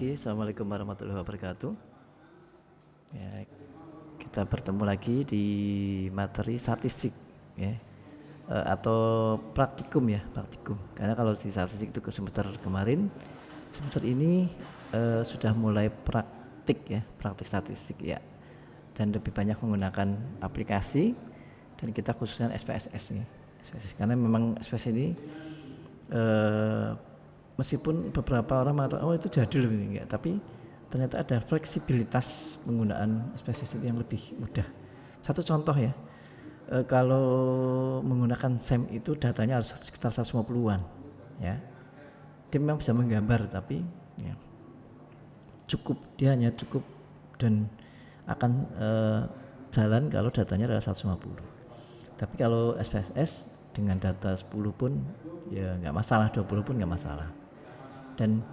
lagi. Assalamualaikum warahmatullahi wabarakatuh. Ya, kita bertemu lagi di materi statistik ya, atau praktikum ya, praktikum. Karena kalau di statistik itu ke semester kemarin, semester ini sudah mulai praktik ya, praktik statistik ya, dan lebih banyak menggunakan aplikasi, dan kita khususnya SPSS nih, SPSS karena memang SPSS ini meskipun beberapa orang mengatakan itu jadul gitu, enggak, tapi ternyata ada fleksibilitas penggunaan SPSS yang lebih mudah. Satu contoh ya, kalau menggunakan SEM itu datanya harus sekitar 150-an ya. Dia memang bisa menggambar tapi ya, dia hanya cukup dan akan jalan kalau datanya adalah 150. Tapi kalau SPSS dengan data 10 pun ya nggak masalah, 20 pun nggak masalah. Dan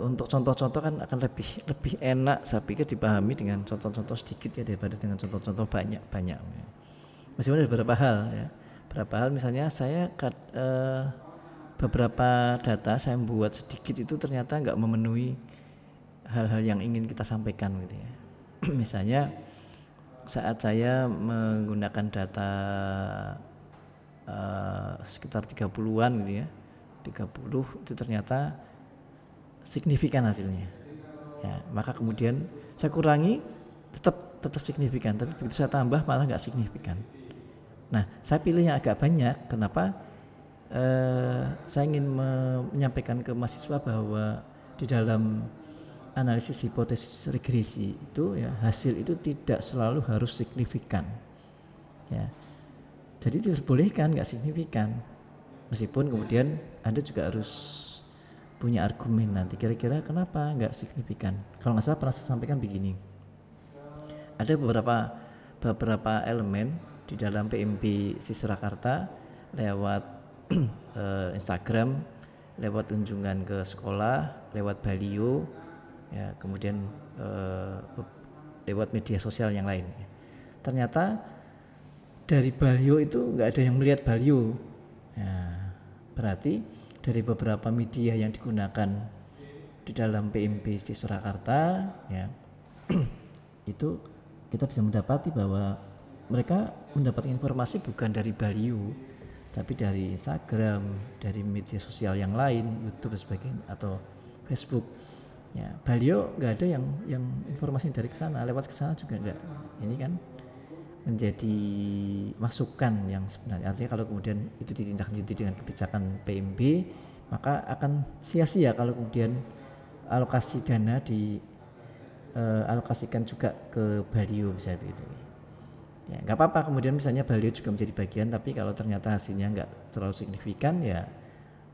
untuk contoh-contoh kan akan lebih enak saya pikir dipahami dengan contoh-contoh sedikit ya daripada dengan contoh-contoh banyak. Meskipun ada beberapa hal misalnya saya beberapa data saya buat sedikit itu ternyata nggak memenuhi hal-hal yang ingin kita sampaikan gitu ya. Misalnya saat saya menggunakan data sekitar 30-an gitu ya, 30 itu ternyata signifikan hasilnya ya, maka kemudian saya kurangi tetap signifikan, tapi begitu saya tambah malah nggak signifikan. Nah, saya pilih yang agak banyak. Kenapa? Saya ingin menyampaikan ke mahasiswa bahwa di dalam analisis hipotesis regresi itu ya, hasil itu tidak selalu harus signifikan ya. Jadi diperbolehkan nggak signifikan, meskipun kemudian Anda juga harus punya argumen nanti kira-kira kenapa nggak signifikan. Kalau nggak salah pernah saya sampaikan begini, ada beberapa elemen di dalam PMB Sisrakarta lewat Instagram, lewat kunjungan ke sekolah, lewat Balio ya, kemudian lewat media sosial yang lain. Ternyata dari Balio itu nggak ada yang melihat Balio ya, berarti dari beberapa media yang digunakan di dalam PMB di Surakarta ya, itu kita bisa mendapati bahwa mereka mendapat informasi bukan dari Balio, tapi dari Instagram, dari media sosial yang lain, YouTube dan sebagainya, atau Facebook ya. Balio nggak ada yang informasi dari kesana, lewat kesana juga nggak. Ini kan menjadi masukan yang sebenarnya, artinya kalau kemudian itu ditindaklanjuti dengan kebijakan PMB, maka akan sia-sia kalau kemudian alokasi dana alokasikan juga ke Balio bisa begitu ya. Nggak apa-apa kemudian misalnya Balio juga menjadi bagian, tapi kalau ternyata hasilnya nggak terlalu signifikan ya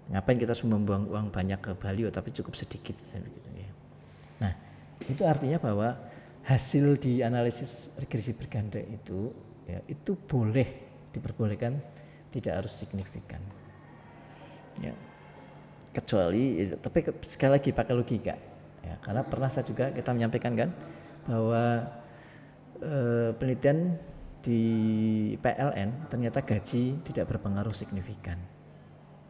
ngapain kita semua membuang uang banyak ke Balio tapi cukup sedikit bisa begitu ya. Nah, itu artinya bahwa hasil di analisis regresi berganda itu ya, itu boleh diperbolehkan, tidak harus signifikan ya, kecuali tapi sekali lagi pakai logika ya, karena pernah saya juga kita menyampaikan kan bahwa penelitian di PLN ternyata gaji tidak berpengaruh signifikan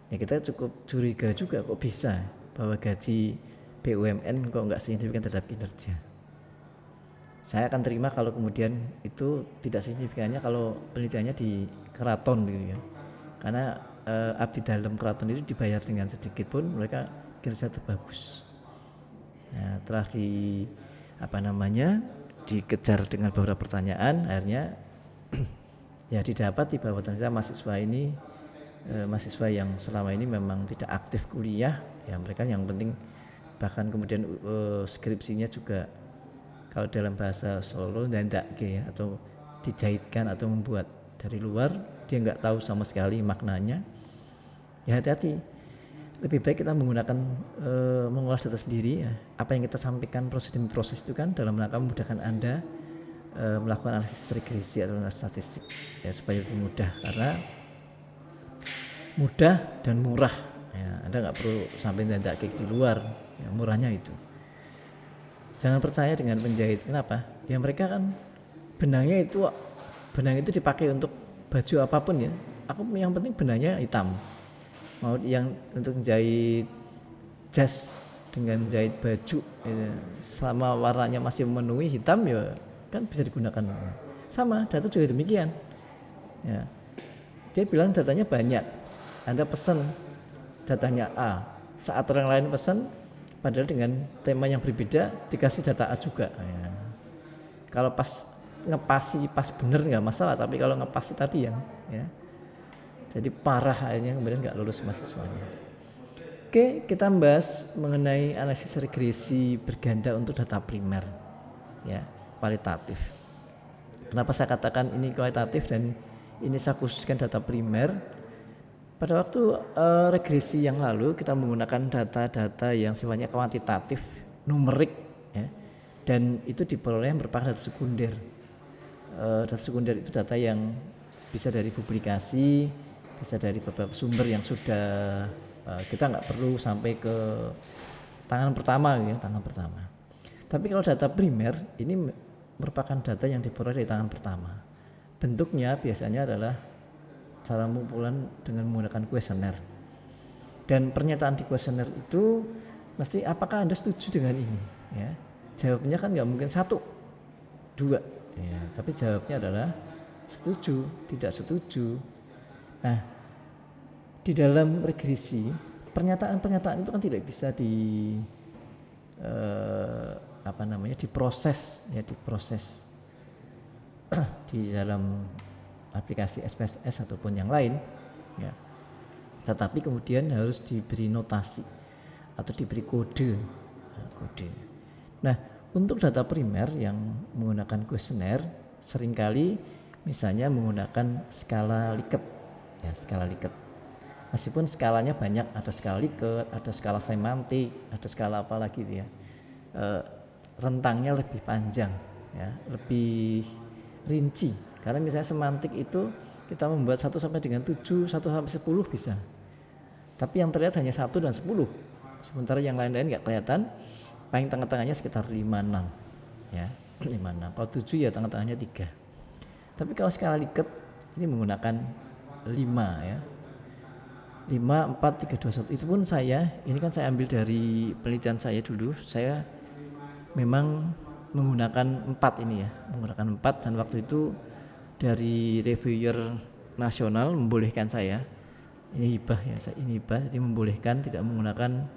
ya. Kita cukup curiga juga kok bisa bahwa gaji BUMN kok nggak signifikan terhadap kinerja. Saya akan terima kalau kemudian itu tidak signifikannya kalau penelitiannya di keraton gitu ya, karena abdi dalam keraton itu dibayar dengan sedikit pun mereka kinerja terbagus. Nah, telah dikejar dengan beberapa pertanyaan, akhirnya ya didapati bahwa ternyata mahasiswa ini mahasiswa yang selama ini memang tidak aktif kuliah ya, mereka yang penting bahkan kemudian skripsinya juga kalau dalam bahasa Solo dandake ya, atau dijahitkan atau membuat dari luar, dia nggak tahu sama sekali maknanya ya. Hati-hati, lebih baik kita menggunakan mengolah data sendiri ya. Apa yang kita sampaikan proses itu kan dalam rangka memudahkan Anda melakukan analisis regresi atau statistik ya, supaya lebih mudah, karena mudah dan murah ya. Anda nggak perlu sampai dandake di luar ya, murahnya itu. Jangan percaya dengan penjahit. Kenapa? Ya mereka kan benang itu dipakai untuk baju apapun ya. Aku yang penting benangnya hitam. Mau yang untuk menjahit jas dengan jahit baju selama warnanya masih memenuhi hitam ya kan bisa digunakan. Sama data juga demikian ya. Dia bilang datanya banyak, Anda pesan datanya A, saat orang lain pesan padahal dengan tema yang berbeda dikasih data A juga ya. Kalau pas ngepasi pas bener nggak masalah, tapi kalau ngepasi tadi yang ya jadi parah akhirnya kemudian nggak lulus mahasiswanya. Oke, kita bahas mengenai analisis regresi berganda untuk data primer ya, kualitatif. Kenapa saya katakan ini kualitatif dan ini saya khususkan data primer? Pada waktu regresi yang lalu kita menggunakan data-data yang sifatnya kuantitatif, numerik ya, dan itu diperoleh merupakan data sekunder. Data sekunder itu data yang bisa dari publikasi, bisa dari beberapa sumber yang sudah kita nggak perlu sampai ke tangan pertama ya, tangan pertama. Tapi kalau data primer ini merupakan data yang diperoleh dari tangan pertama. Bentuknya biasanya adalah cara pengumpulan dengan menggunakan kuesioner. Dan pernyataan di kuesioner itu mesti apakah Anda setuju dengan ini? Ya, jawabnya kan nggak mungkin 1, 2, ya, tapi jawabnya adalah setuju, tidak setuju. Nah, di dalam regresi pernyataan-pernyataan itu kan tidak bisa diproses ya, diproses di dalam aplikasi SPSS ataupun yang lain ya. Tetapi kemudian harus diberi notasi atau diberi kode. Nah, untuk data primer yang menggunakan kuesioner seringkali misalnya menggunakan skala Likert ya, skala Likert. Meskipun skalanya banyak, ada skala Likert, ada skala semantik, ada skala apa lagi ya. Rentangnya lebih panjang ya, lebih rinci. Karena misalnya semantik itu kita membuat 1 sampai dengan 7, 1 sampai 10 bisa. Tapi yang terlihat hanya 1 dan 10. Sementara yang lain-lain enggak kelihatan. Paling tengah-tengahnya sekitar 5, 6 ya, 5, 6. Kalau 7 ya tengah-tengahnya 3. Tapi kalau skala Likert ini menggunakan 5 ya. 5, 4, 3, 2, 1. Itu pun ini kan saya ambil dari penelitian saya dulu. Saya memang menggunakan 4 ini ya, menggunakan 4 dan waktu itu dari reviewer nasional membolehkan saya, ini hibah ya, ini hibah, jadi membolehkan tidak menggunakan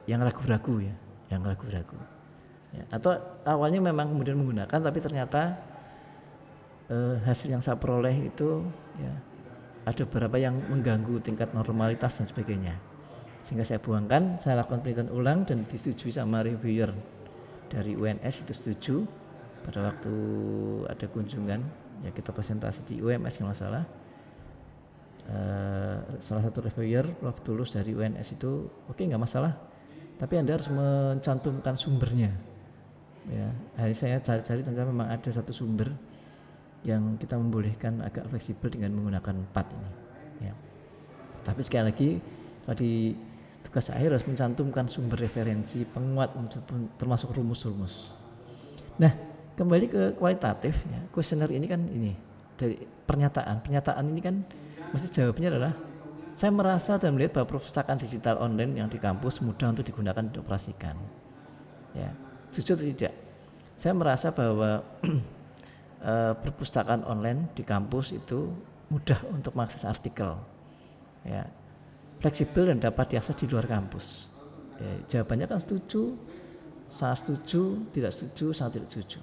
yang ragu-ragu ya, yang ragu-ragu. Ya, atau awalnya memang kemudian menggunakan, tapi ternyata hasil yang saya peroleh itu ya ada beberapa yang mengganggu tingkat normalitas dan sebagainya, sehingga saya buangkan. Saya lakukan penelitian ulang dan disetujui sama reviewer dari UNS, itu setuju. Pada waktu ada kunjungan ya, kita presentasi di UMS kalau nggak salah, salah satu reviewer waktu lulus dari UNS itu oke, nggak masalah, tapi Anda harus mencantumkan sumbernya ya. Hari saya cari-cari ternyata memang ada satu sumber yang kita membolehkan agak fleksibel dengan menggunakan 4 ini ya. Tapi sekali lagi tadi tugas akhir harus mencantumkan sumber referensi, penguat termasuk rumus-rumus. Nah, kembali ke kualitatif ya, kuesioner ini kan ini dari pernyataan ini kan mesti jawabnya adalah saya merasa dan melihat bahwa perpustakaan digital online yang di kampus mudah untuk digunakan dan dioperasikan ya. Jujur atau tidak, saya merasa bahwa perpustakaan online di kampus itu mudah untuk mengakses artikel ya, fleksibel dan dapat diakses di luar kampus ya. Jawabannya kan setuju, sangat setuju, tidak setuju, sangat tidak setuju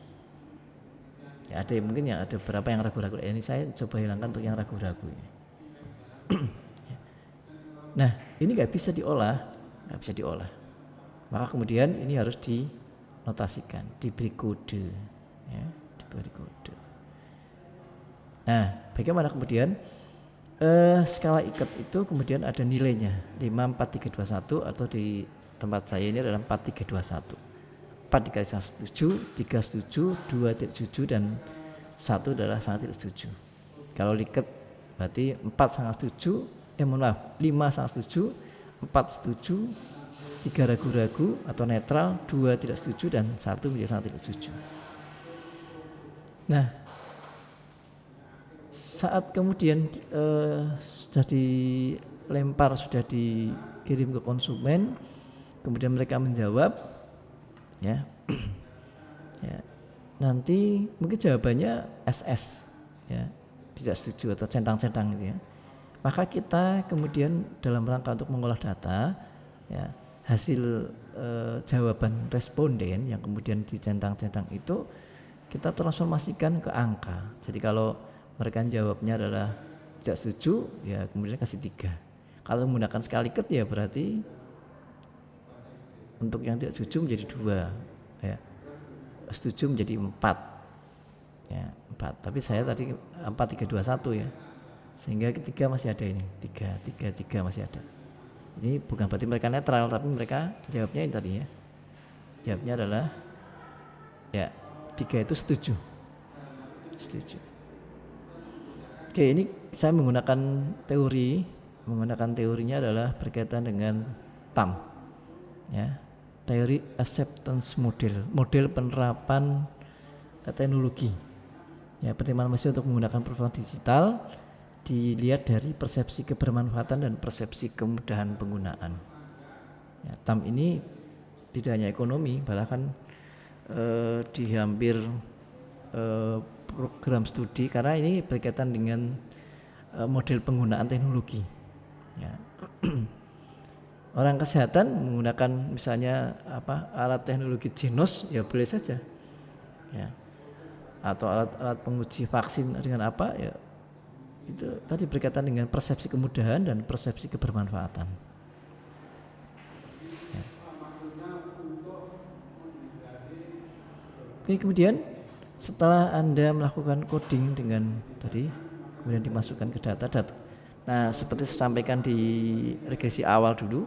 ya. Ada yang mungkin ya, ada beberapa yang ragu-ragu, ini saya coba hilangkan untuk yang ragu-ragu ya. Nah, ini nggak bisa diolah, maka kemudian ini harus dinotasikan, diberi kode ya, diberi kode. Nah, bagaimana kemudian skala Likert itu kemudian ada nilainya 5, 4, 3, 2, 1, atau di tempat saya ini adalah 4, 3, 2, 1. 4 dikasih setuju, 3 setuju, 2 tidak setuju, dan 1 adalah sangat tidak setuju. Kalau Likert berarti 4 sangat setuju, 5 sangat setuju, 4 setuju, 3 ragu-ragu atau netral, 2 tidak setuju, dan 1 menjadi sangat tidak setuju. Nah, saat kemudian sudah dilempar, sudah dikirim ke konsumen, kemudian mereka menjawab, ya, ya, nanti mungkin jawabannya SS, ya, tidak setuju atau centang-centang gitu ya. Maka kita kemudian dalam rangka untuk mengolah data, ya, hasil jawaban responden yang kemudian dicentang-centang itu kita transformasikan ke angka. Jadi kalau mereka jawabnya adalah tidak setuju, ya kemudian kasih 3. Kalau menggunakan skala Likert ya berarti untuk yang tidak setuju menjadi 2, ya, setuju menjadi 4, ya 4. Tapi saya tadi 4, 3, 2, 1 ya, sehingga ketiga masih ada ini 3 masih ada. Ini bukan berarti mereka netral, tapi mereka jawabnya ini tadi ya, jawabnya adalah ya 3 itu setuju. Oke, ini saya menggunakan teorinya adalah berkaitan dengan TAM, ya, teori acceptance model penerapan teknologi, ya, penerimaan manusia untuk menggunakan platform digital dilihat dari persepsi kebermanfaatan dan persepsi kemudahan penggunaan. Ya, TAM ini tidak hanya ekonomi, bahkan di hampir program studi, karena ini berkaitan dengan model penggunaan teknologi, ya. Orang kesehatan menggunakan misalnya alat teknologi Genos, ya boleh saja, ya, atau alat penguji vaksin dengan apa, ya itu tadi berkaitan dengan persepsi kemudahan dan persepsi kebermanfaatan, ya. Oke, kemudian setelah Anda melakukan coding dengan tadi, kemudian dimasukkan ke data. Nah, seperti saya sampaikan di regresi awal dulu,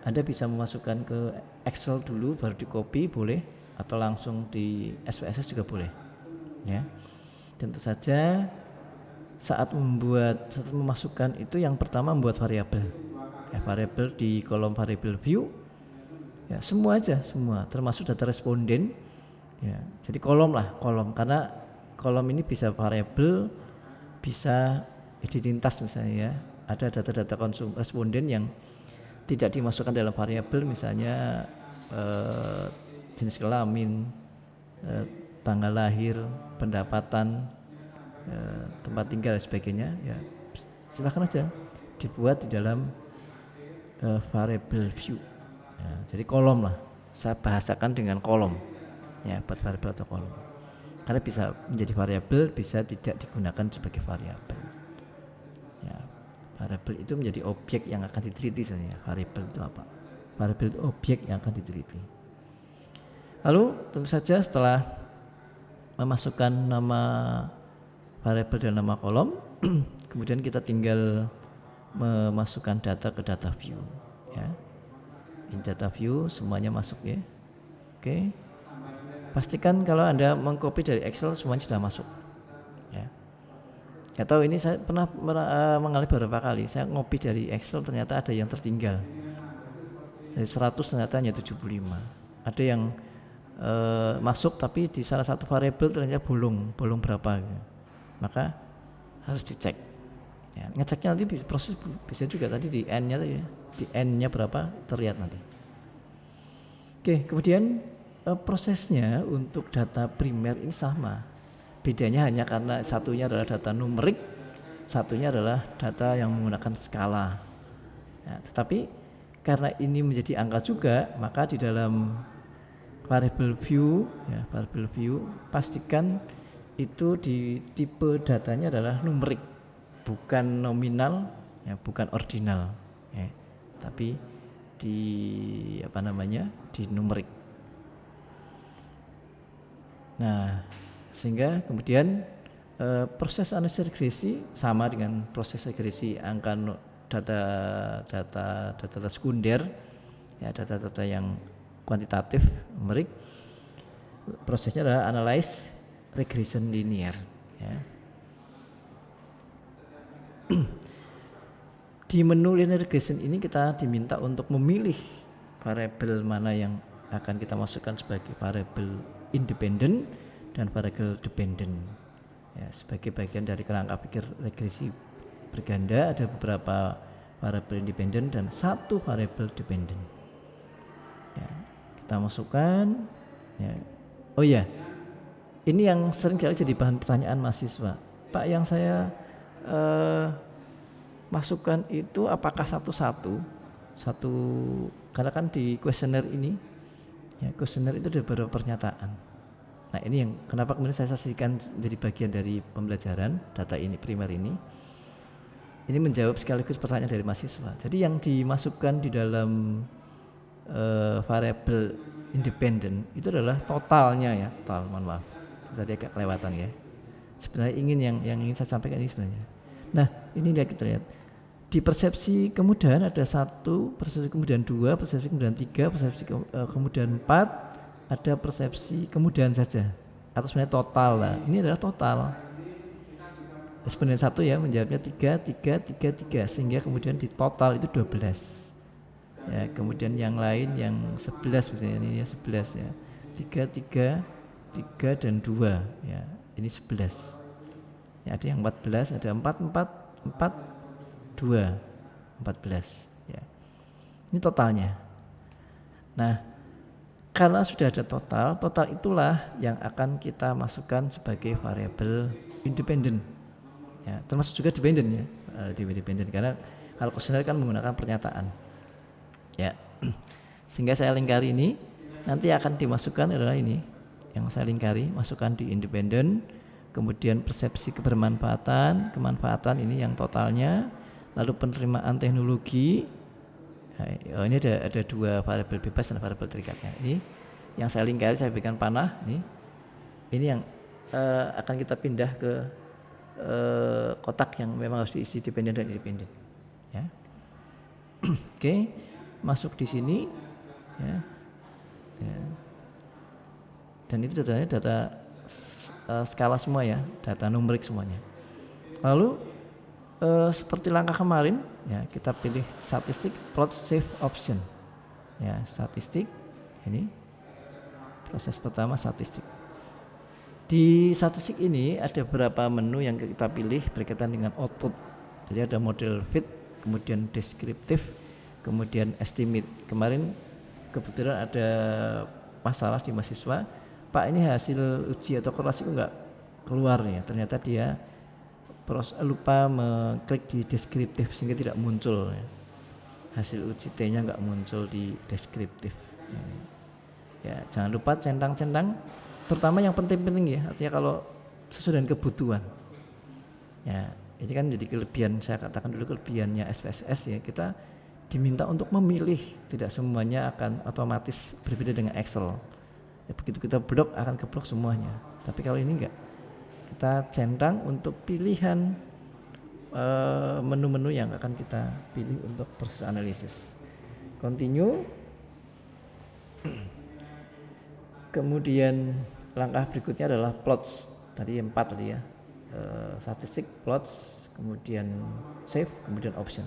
Anda bisa memasukkan ke Excel dulu, baru di copy boleh, atau langsung di SPSS juga boleh, ya. Tentu saja saat memasukkan itu yang pertama membuat variabel, ya, variabel di kolom variabel view, ya, semua termasuk data responden, ya. Jadi kolom karena kolom ini bisa variabel, bisa identitas misalnya, ya. Ada data-data responden yang tidak dimasukkan dalam variabel, misalnya jenis kelamin, tanggal lahir, pendapatan, tempat tinggal dan sebagainya, ya silakan aja dibuat di dalam variable view, ya. Jadi kolom saya bahasakan dengan kolom, ya, buat variabel atau kolom, karena bisa menjadi variabel, bisa tidak digunakan sebagai variabel, ya. Variabel itu menjadi objek yang akan diteliti sebenarnya. Variabel itu apa? Variabel itu objek yang akan diteliti. Lalu tentu saja setelah memasukkan nama variabel dan nama kolom, kemudian kita tinggal memasukkan data ke data view, ya. Ini data view semuanya masuk, ya. Oke. Pastikan kalau Anda mengcopy dari Excel semuanya sudah masuk, ya. Atau ini saya pernah mengalami beberapa kali, saya ngopi dari Excel ternyata ada yang tertinggal. Dari 100 ternyata hanya 75. Ada yang masuk tapi di salah satu variabel ternyata bolong berapa, gitu. Maka harus dicek, ya. Ngeceknya nanti proses bisa juga tadi di N-nya tadi, ya. Di N-nya berapa terlihat nanti. Oke, kemudian prosesnya untuk data primer ini sama. Bedanya hanya karena satunya adalah data numerik, satunya adalah data yang menggunakan skala, ya. Tetapi karena ini menjadi angka juga, maka di dalam variable view, ya, variable view pastikan itu di tipe datanya adalah numerik, bukan nominal, ya, bukan ordinal, ya, tapi di di numerik. Nah, sehingga kemudian proses analisis regresi sama dengan proses regresi angka data sekunder, ya, data-data yang kuantitatif numerik. Prosesnya adalah analyze regression linear, ya. Di menu linear regression ini kita diminta untuk memilih variabel mana yang akan kita masukkan sebagai variabel independen dan variabel dependen, ya. Sebagai bagian dari kerangka pikir regresi berganda ada beberapa variabel independen dan satu variabel dependen. Kita masukkan ya. Oh ya, ini yang sering kali jadi bahan pertanyaan mahasiswa. Pak, yang saya masukkan itu apakah satu-satu? Karena kan di kuesioner ini, ya kuesioner itu ada beberapa pernyataan. Nah ini yang kenapa kemudian saya saksikan jadi bagian dari pembelajaran data ini primer ini menjawab sekaligus pertanyaan dari mahasiswa. Jadi yang dimasukkan di dalam variabel independen itu adalah totalnya ya, total, mohon maaf tadi agak kelewatan ya. Sebenarnya yang ingin saya sampaikan ini sebenarnya. Nah ini kita lihat di persepsi kemudahan ada 1, persepsi kemudahan 2, persepsi kemudahan 3, persepsi kemudahan 4, ada persepsi kemudahan saja atau sebenarnya total lah. Ini adalah total. Eksponen 1 ya menjawabnya 3 sehingga kemudian di total itu 12. Ya, kemudian yang lain yang 11 misalnya ini ya 11 ya. 3 dan 2 ya. Ini 11. Ya, ada yang 14, ada 4 2 14 ya. Ini totalnya. Nah, karena sudah ada total itulah yang akan kita masukkan sebagai variabel independen. Ya, termasuk juga dependen ya, dependen karena kalau kuesioner kan menggunakan pernyataan. Ya. Sehingga saya lingkari ini nanti akan dimasukkan adalah ini yang saya lingkari, masukkan di independen, kemudian persepsi kebermanfaatan, kemanfaatan ini yang totalnya, lalu penerimaan teknologi. Nah, ini ada 2 variabel bebas dan variabel terikatnya. Ini yang saya lingkari, saya berikan panah ini yang akan kita pindah ke kotak yang memang harus diisi dependen dan independen ya. Oke, masuk di sini ya. Dan itu datanya data skala semua ya, data numerik semuanya. Lalu seperti langkah kemarin ya, kita pilih statistik plot save option ya. Statistik ini proses pertama statistik. Di statistik ini ada beberapa menu yang kita pilih berkaitan dengan output. Jadi ada model fit, kemudian deskriptif, kemudian estimate. Kemarin kebetulan ada masalah di mahasiswa, Pak ini hasil uji atau korelasi enggak keluar ya. Ternyata dia lupa mengklik di deskriptif sehingga tidak muncul ya. Hasil uji T-nya enggak muncul di deskriptif. Ya, jangan lupa centang-centang, terutama yang penting-penting ya, artinya kalau sesuai dengan kebutuhan. Ya, ini kan jadi kelebihan, saya katakan dulu kelebihannya SPSS ya, kita diminta untuk memilih, tidak semuanya akan otomatis berbeda dengan Excel. Ya, begitu kita blok akan keblok semuanya. Tapi kalau ini enggak, kita centang untuk pilihan menu-menu yang akan kita pilih untuk proses analisis. Continue. Kemudian langkah berikutnya adalah plots. Tadi 4 tadi ya. Statistik, plots, kemudian save, kemudian option.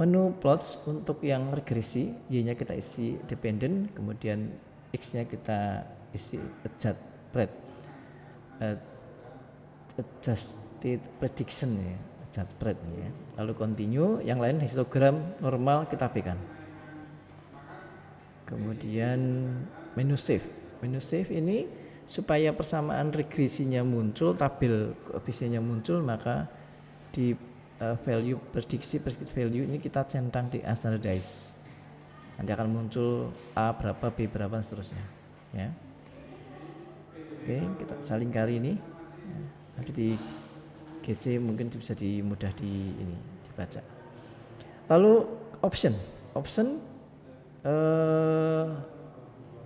Menu plots untuk yang regresi, Y-nya kita isi dependent, kemudian X-nya kita isi adjusted prediction ya, adjusted ya. Lalu continue, yang lain histogram normal kita berikan. Kemudian menu save. Menu save ini supaya persamaan regresinya muncul, tabel koefisiennya muncul, maka di value prediksi value ini kita centang di unstandardized. Nanti akan muncul A berapa, B berapa dan seterusnya ya. Oke, kita saling kari ini ya. Nanti di GC mungkin bisa mudah dibaca. Lalu option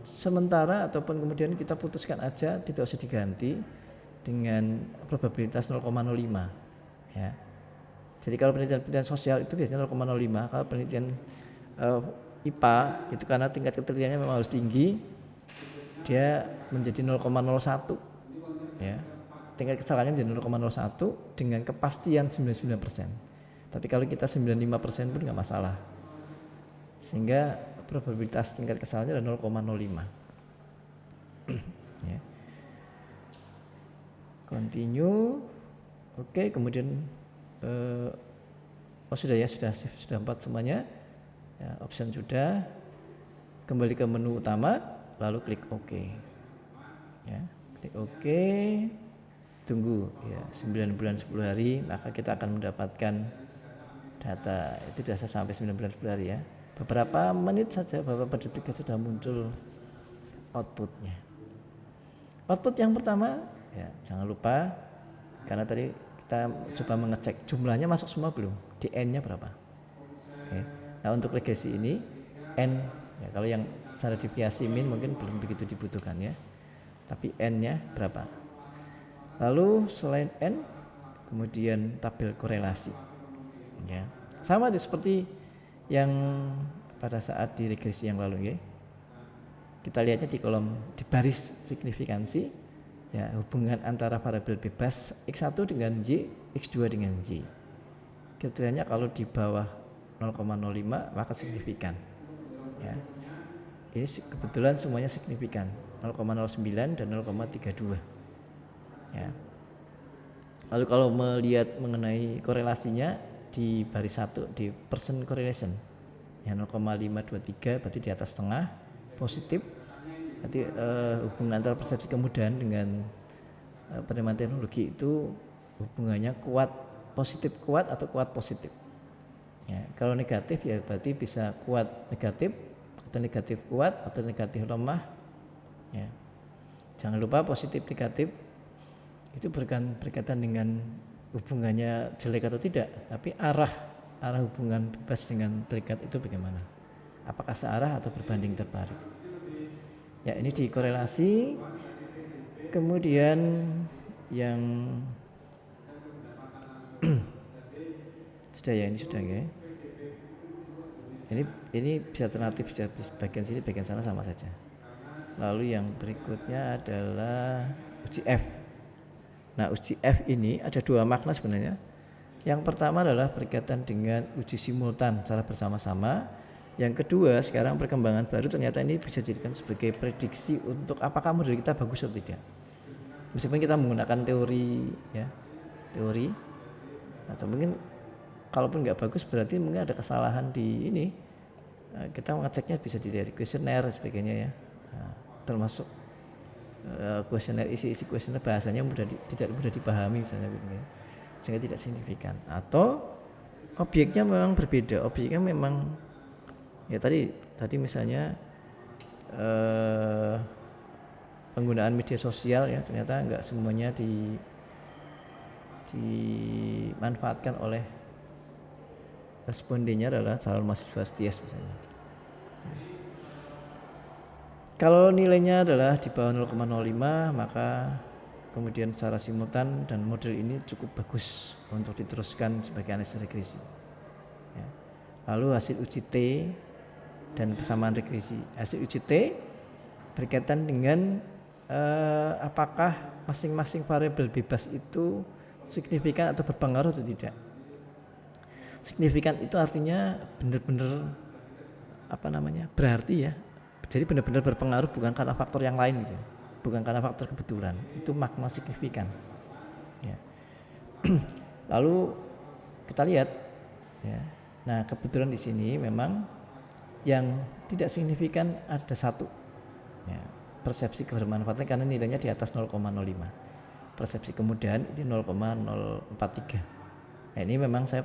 sementara ataupun kemudian kita putuskan aja, tidak usah diganti dengan probabilitas 0,05 ya. Jadi kalau penelitian sosial itu biasanya 0,05, kalau penelitian IPA itu karena tingkat ketelitiannya memang harus tinggi, dia menjadi 0,01 ya. Tingkat kesalahannya menjadi 0,01 dengan kepastian 99%. Tapi kalau kita 95% pun nggak masalah. Sehingga probabilitas tingkat kesalahannya adalah 0,05. Ya. Continue. Oke, kemudian sudah 4 semuanya. Ya, option sudah. kembali ke menu utama, lalu klik OK. Ya, klik OK, tunggu ya 9 bulan 10 hari, maka kita akan mendapatkan data itu sudah sampai 9 bulan 10 hari ya. Beberapa menit saja, beberapa detik sudah muncul outputnya. Output yang pertama ya jangan lupa, karena tadi kita coba mengecek jumlahnya masuk semua belum, di n-nya berapa. Oke. Nah untuk regresi ini n ya, kalau yang cara deviasi min mungkin belum begitu dibutuhkan ya, tapi n-nya berapa. Lalu selain n kemudian tabel korelasi ya, sama seperti yang pada saat di regresi yang lalu ya. Kita lihatnya di kolom di baris signifikansi ya, hubungan antara variabel bebas X1 dengan Y, X2 dengan Y. Kriterianya kalau di bawah 0,05 maka signifikan ya. Ini kebetulan semuanya signifikan, 0,09 dan 0,32 ya. Lalu kalau melihat mengenai korelasinya di baris 1 di percent correlation ya, 0,523 berarti di atas setengah, positif. Berarti hubungan antara persepsi kemudahan dengan penerimaan teknologi itu hubungannya kuat positif kuat atau kuat positif ya. Kalau negatif ya berarti bisa kuat negatif atau negatif kuat atau negatif lemah ya. Jangan lupa positif negatif itu berkaitan dengan hubungannya jelek atau tidak, tapi arah hubungan bebas dengan terikat itu bagaimana, apakah searah atau berbanding terbalik ya. Ini dikorelasi. Kemudian yang sudah ya, ini sudah ya. Ini bisa alternatif, bisa bagian sini bagian sana sama saja. Lalu yang berikutnya adalah uji F. Nah uji F ini ada dua makna sebenarnya. Yang pertama adalah berkaitan dengan uji simultan secara bersama-sama. Yang kedua sekarang perkembangan baru ternyata ini bisa dijadikan sebagai prediksi untuk apakah model kita bagus atau tidak. Meskipun kita menggunakan teori ya, teori atau mungkin kalaupun nggak bagus berarti mungkin ada kesalahan di ini. Kita mengeceknya bisa dari kuesioner dan sebagainya ya. Nah, termasuk kuesioner, isi kuesioner bahasanya tidak mudah dipahami misalnya gitu ya, sehingga tidak signifikan. Atau objeknya memang berbeda, objeknya memang ya tadi misalnya penggunaan media sosial ya, ternyata enggak semuanya dimanfaatkan oleh respondennya adalah calon mahasiswa STS misalnya. Kalau nilainya adalah di bawah 0,05 maka kemudian secara simultan dan model ini cukup bagus untuk diteruskan sebagai analisis regresi ya. Lalu hasil uji T dan kesamaan regresi. Hasil uji T berkaitan dengan apakah masing-masing variabel bebas itu signifikan atau berpengaruh atau tidak. Signifikan itu artinya benar-benar berarti ya. Jadi benar-benar berpengaruh, bukan karena faktor yang lain gitu. Bukan karena faktor kebetulan. Itu makna signifikan. Ya. Lalu kita lihat ya. Nah, kebetulan di sini memang yang tidak signifikan ada satu. Ya, persepsi kebermanfaatan karena nilainya di atas 0,05. Persepsi kemudahan itu 0,043. Nah, ini memang saya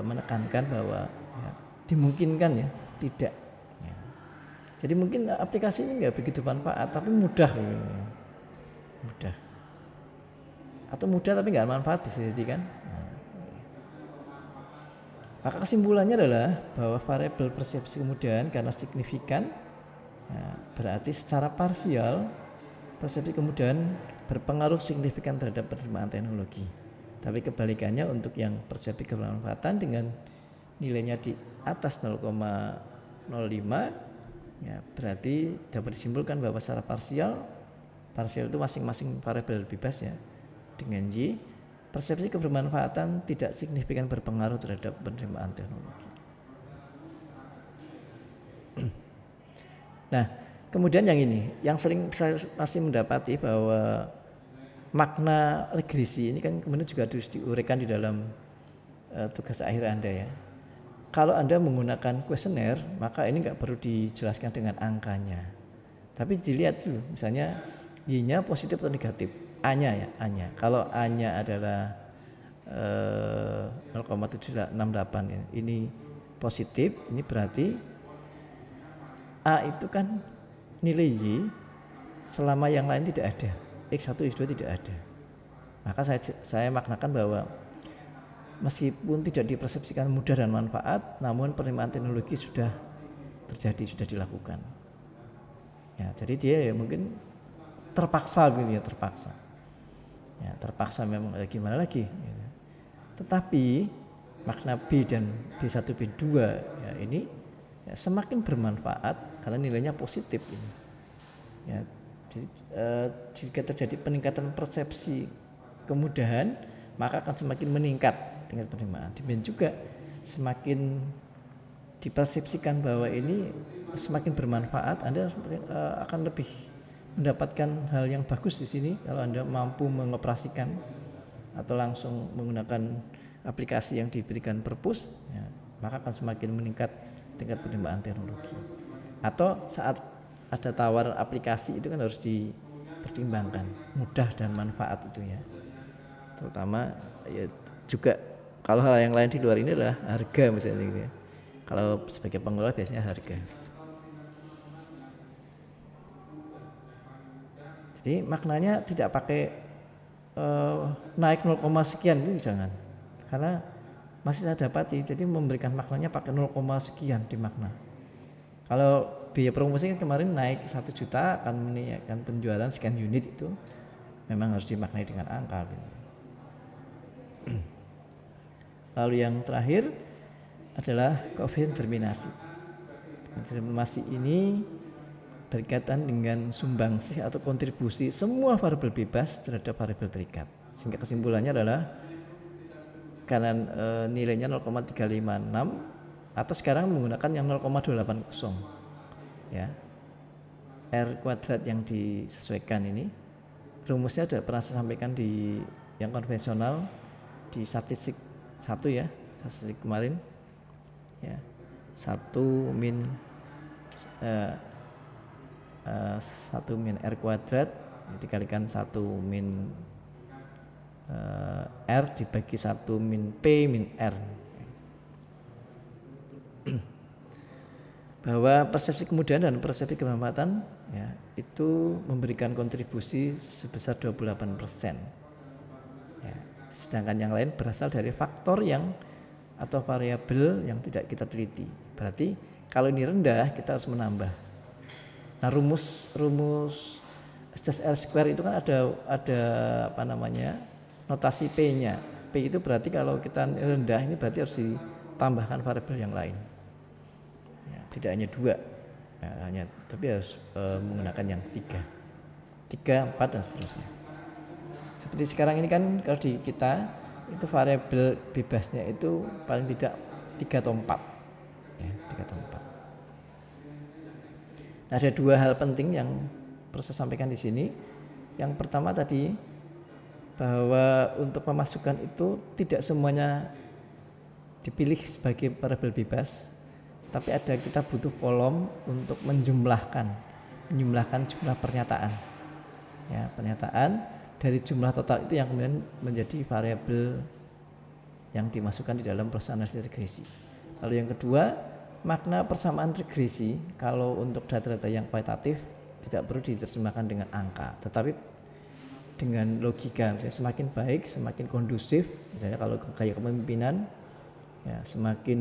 menekankan bahwa ya, dimungkinkan ya tidak ya. Jadi mungkin aplikasi ini nggak begitu manfaat tapi mudah ya. Atau mudah tapi nggak manfaat bisa jadi kan. Nah, maka kesimpulannya adalah bahwa variabel persepsi kemudahan karena signifikan ya, berarti secara parsial persepsi kemudahan berpengaruh signifikan terhadap penerimaan teknologi. Tapi kebalikannya untuk yang persepsi kebermanfaatan dengan nilainya di atas 0,05 ya berarti dapat disimpulkan bahwa secara parsial itu masing-masing variabel bebas ya dengan Y, persepsi kebermanfaatan tidak signifikan berpengaruh terhadap penerimaan teknologi. Nah, kemudian yang ini, yang sering saya masih mendapati bahwa makna regresi ini kan kemudian juga harus diuraikan di dalam tugas akhir Anda ya. kalau Anda menggunakan kuesioner, maka ini nggak perlu dijelaskan dengan angkanya. Tapi dilihat dulu, misalnya Y-nya positif atau negatif. A-nya ya, A-nya. Kalau A-nya adalah 0,768 ini positif, ini berarti A itu kan nilai Y selama yang lain tidak ada, X1, X2 tidak ada. Maka saya maknakan bahwa meskipun tidak dipersepsikan mudah dan manfaat, namun penerimaan teknologi sudah terjadi, sudah dilakukan. Ya, jadi dia ya mungkin terpaksa gitu ya, terpaksa. Ya, terpaksa memang gimana lagi. Ya. Tetapi makna B dan B1, B2 ya ini ya, semakin bermanfaat karena nilainya positif ini. Ya, jadi, jika terjadi peningkatan persepsi kemudahan, maka akan semakin meningkat tingkat penerimaan. Demikian juga semakin dipersepsikan bahwa ini semakin bermanfaat, Anda akan lebih mendapatkan hal yang bagus di sini kalau Anda mampu mengoperasikan atau langsung menggunakan aplikasi yang diberikan perpus, ya, maka akan semakin meningkat tingkat penerimaan teknologi. Atau saat ada tawaran aplikasi itu kan harus dipertimbangkan mudah dan manfaat itu ya. Terutama ya juga kalau hal yang lain di luar ini adalah harga misalnya gitu ya. Kalau sebagai pengelola biasanya harga. Jadi maknanya tidak pakai naik 0, sekian itu jangan. Karena masih saya dapati, jadi memberikan maknanya pakai 0, sekian di makna. Kalau biaya promosi kan kemarin naik 1 juta akan meningkatkan penjualan sekian unit, itu memang harus dimaknai dengan angka gitu. Lalu yang terakhir adalah koefisien determinasi. Determinasi ini berkaitan dengan sumbangsih atau kontribusi semua variabel bebas terhadap variabel terikat. Sehingga kesimpulannya adalah karena nilainya 0,356 atau sekarang menggunakan yang 0,280 ya. R kuadrat yang disesuaikan ini rumusnya sudah pernah saya sampaikan di yang konvensional di statistik 1 ya, statistik kemarin ya. 1 min 1 min R kuadrat dikalikan 1 min R dibagi 1 min P min R. Bahwa persepsi kemudahan dan persepsi kemanfaatan ya, itu memberikan kontribusi sebesar 28%. Ya, sedangkan yang lain berasal dari faktor yang atau variabel yang tidak kita teliti. Berarti kalau ini rendah kita harus menambah. Nah, rumus R square itu kan ada apa namanya? Notasi P-nya. P itu berarti kalau kita rendah ini berarti harus ditambahkan variabel yang lain. Ya, tidak hanya 2. Ya, tapi harus menggunakan yang 3, 4 dan seterusnya. Seperti sekarang ini kan kalau di kita itu variabel bebasnya itu paling tidak 3 atau 4. Ya, 3 atau 4. Nah, ada 2 hal penting yang perlu saya sampaikan di sini. Yang pertama tadi bahwa untuk pemasukan itu tidak semuanya dipilih sebagai variabel bebas, tapi kita butuh kolom untuk menjumlahkan jumlah pernyataan. Ya, pernyataan dari jumlah total itu yang kemudian menjadi variabel yang dimasukkan di dalam proses analisis regresi. Lalu yang kedua, makna persamaan regresi kalau untuk data-data yang kualitatif tidak perlu diterjemahkan dengan angka, tetapi dengan logika. Misalnya semakin baik, semakin kondusif, misalnya kalau gaya kepemimpinan ya semakin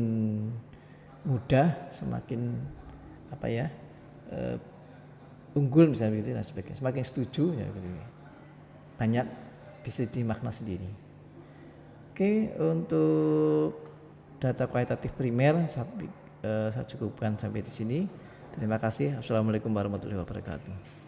mudah, semakin unggul misalnya begitu dan sebagainya. Semakin setuju ya gitu. Banyak bisa dimakna sendiri. Oke, untuk data kualitatif primer saya cukupkan sampai di sini. Terima kasih. Assalamualaikum warahmatullahi wabarakatuh.